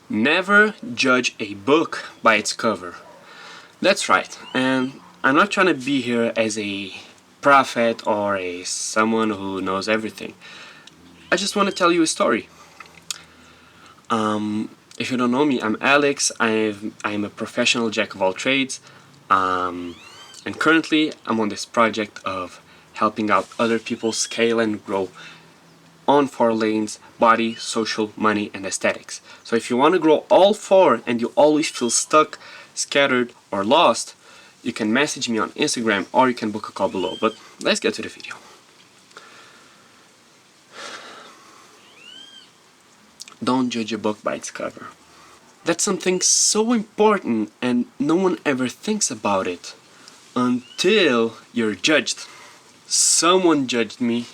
Never judge a book by its cover. That's right, and I'm not trying to be here as a prophet or a someone who knows everything. I just want to tell you a story. If you don't know me, I'm Alex. I'm a professional jack of all trades, and currently I'm on this project of helping out other people scale and grow on 4 lanes: body, social, money, and aesthetics. So if you want to grow all 4 and you always feel stuck, scattered, or lost, you can message me on Instagram or you can book a call below. But let's get to the video. Don't judge a book by its cover. That's something so important and no one ever thinks about it until you're judged. Someone judged me,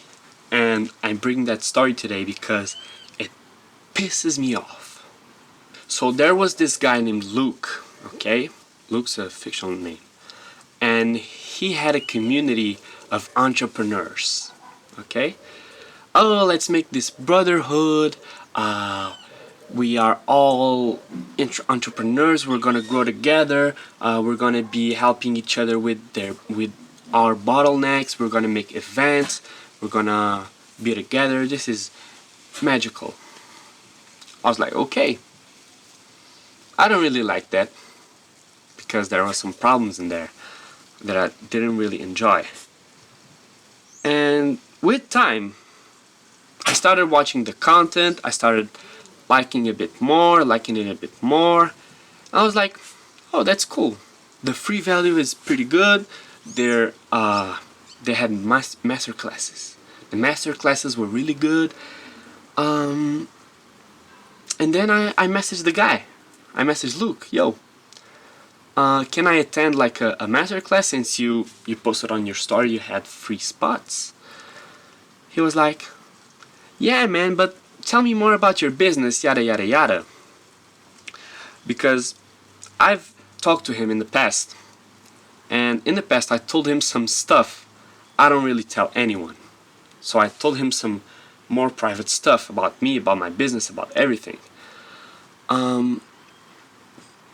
and I'm bringing that story today because it pisses me off. So there was this guy named Luke, okay? Luke's a fictional name. And he had a community of entrepreneurs, okay? Oh, let's make this brotherhood. We are all entrepreneurs. We're gonna grow together. We're gonna be helping each other with our bottlenecks. We're gonna make events. We're gonna be together. This is magical. I was like, okay. I don't really like that because there were some problems in there that I didn't really enjoy. And with time, I started watching the content. I started liking it a bit more. I was like, oh, that's cool. The free value is pretty good. They had master classes. The master classes were really good. And then I messaged the guy. I messaged Luke, yo, can I attend like a master class since you posted on your story you had free spots? He was like, yeah, man, but tell me more about your business, yada yada yada. Because I've talked to him in the past, and in the past I told him some stuff I don't really tell anyone. So I told him some more private stuff about me, about my business, about everything.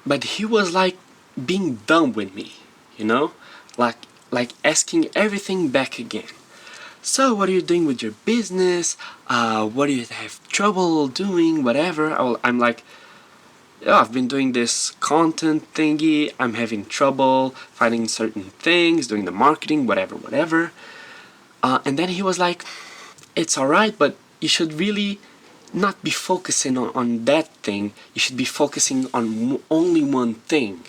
But he was like being dumb with me, you know? Like asking everything back again. So what are you doing with your business? What do you have trouble doing? Whatever. I'm like, yeah, I've been doing this content thingy. I'm having trouble finding certain things, doing the marketing, whatever. And then he was like, it's alright, but you should really not be focusing on that thing. You should be focusing on only one thing.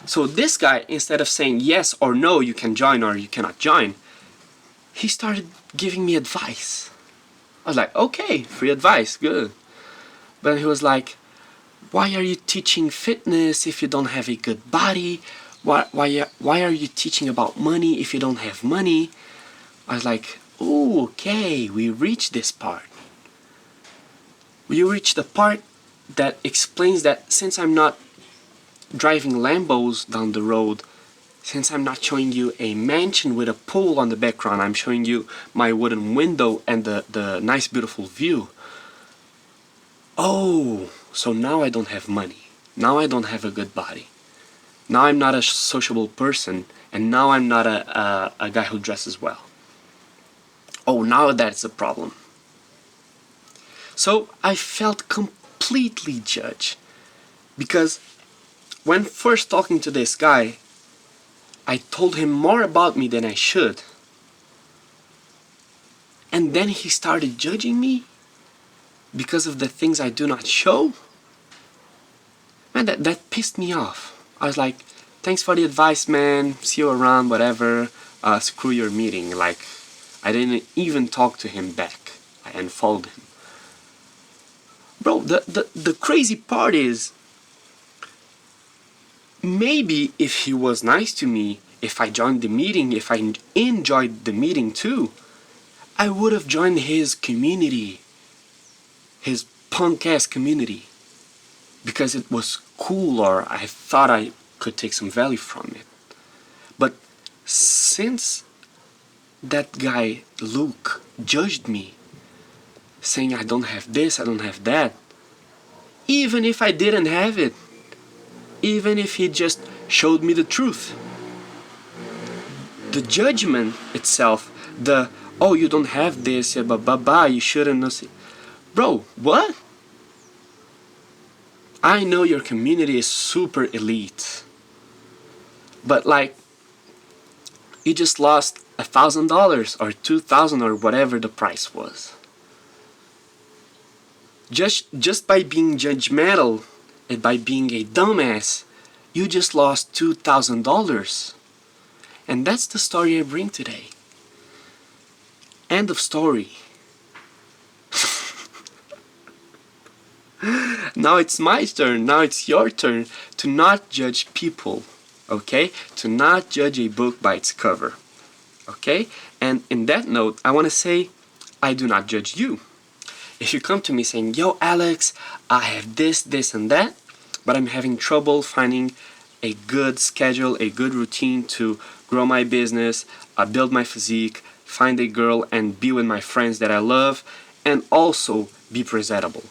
So this guy, instead of saying yes or no, you can join or you cannot join, he started giving me advice. I was like, okay, free advice, good. But he was like, why are you teaching fitness if you don't have a good body? Why are you teaching about money if you don't have money? I was like, ooh, okay, we reached this part. We reached the part that explains that since I'm not driving Lambos down the road, since I'm not showing you a mansion with a pool on the background, I'm showing you my wooden window and the nice beautiful view. Oh, so now I don't have money. Now I don't have a good body. Now I'm not a sociable person, and now I'm not a guy who dresses well. Oh, now that's a problem. So I felt completely judged because when first talking to this guy, I told him more about me than I should. And then he started judging me because of the things I do not show. Man, that pissed me off. I was like, thanks for the advice, man. See you around, whatever. Screw your meeting. Like, I didn't even talk to him back. I unfollowed him. Bro, the crazy part is, maybe if he was nice to me, if I joined the meeting, if I enjoyed the meeting too, I would have joined his community, his punk-ass community, because it was cool or I thought I could take some value from it. But since that guy, Luke, judged me, saying I don't have this, I don't have that, even if I didn't have it, even if he just showed me the truth. The judgment itself, the oh, you don't have this, yeah, you shouldn't know. Bro, what? I know your community is super elite, but like, you just lost $1,000 or $2,000 or whatever the price was. Just by being judgmental and by being a dumbass, you just lost $2,000. And that's the story I bring today. End of story. Now it's my turn, now it's your turn to not judge people, okay? To not judge a book by its cover, okay? And in that note, I want to say, I do not judge you. If you come to me saying, yo Alex, I have this, this and that, but I'm having trouble finding a good schedule, a good routine to grow my business, build my physique, find a girl and be with my friends that I love, and also be presentable.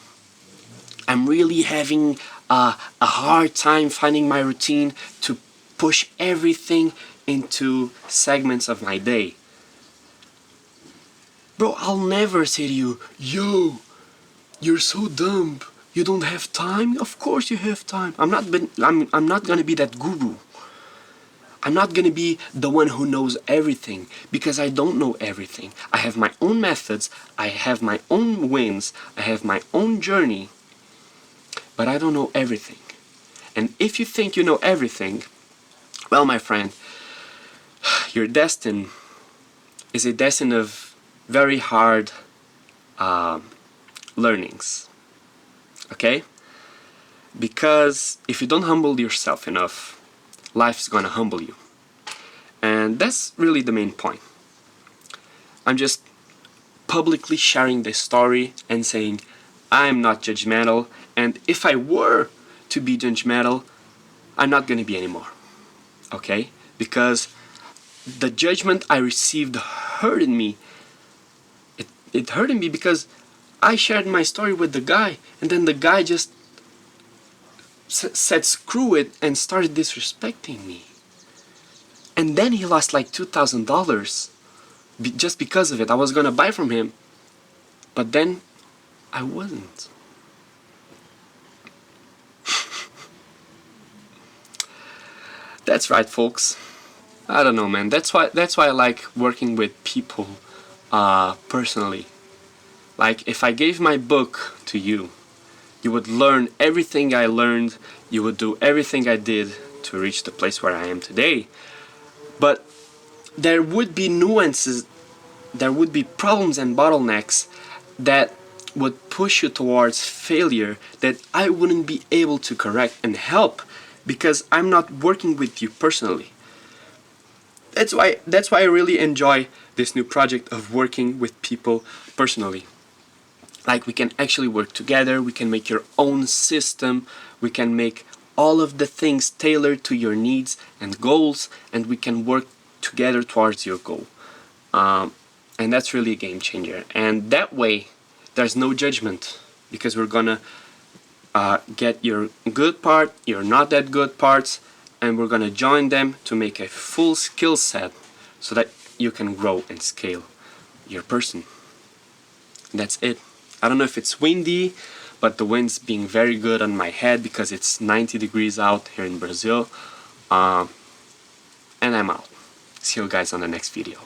I'm really having a hard time finding my routine to push everything into segments of my day. Bro, I'll never say to you, yo, you're so dumb. You don't have time? Of course you have time. I'm not gonna be that guru. I'm not gonna be the one who knows everything, because I don't know everything. I have my own methods, I have my own wins, I have my own journey, but I don't know everything. And if you think you know everything, well, my friend, your destiny is a destiny of very hard learnings. Okay? Because if you don't humble yourself enough, life's gonna humble you. And that's really the main point. I'm just publicly sharing this story and saying I'm not judgmental, and if I were to be judgmental, I'm not gonna be anymore. Okay? Because the judgment I received hurted me. It hurted me because I shared my story with the guy, and then the guy just said screw it and started disrespecting me. And then he lost like $2,000 just because of it. I was gonna buy from him, but then I wasn't. That's right, folks. I don't know, man. That's why I like working with people personally. Like, if I gave my book to you, you would learn everything I learned, you would do everything I did to reach the place where I am today. But there would be nuances, there would be problems and bottlenecks that would push you towards failure that I wouldn't be able to correct and help, because I'm not working with you personally. That's why I really enjoy this new project of working with people personally. Like, we can actually work together, we can make your own system, we can make all of the things tailored to your needs and goals, and we can work together towards your goal. And that's really a game changer. And that way, there's no judgment, because we're gonna get your good part, your not that good parts, and we're gonna join them to make a full skill set so that you can grow and scale your person. That's it. I don't know if it's windy, but the wind's being very good on my head because it's 90 degrees out here in Brazil. And I'm out. See you guys on the next video.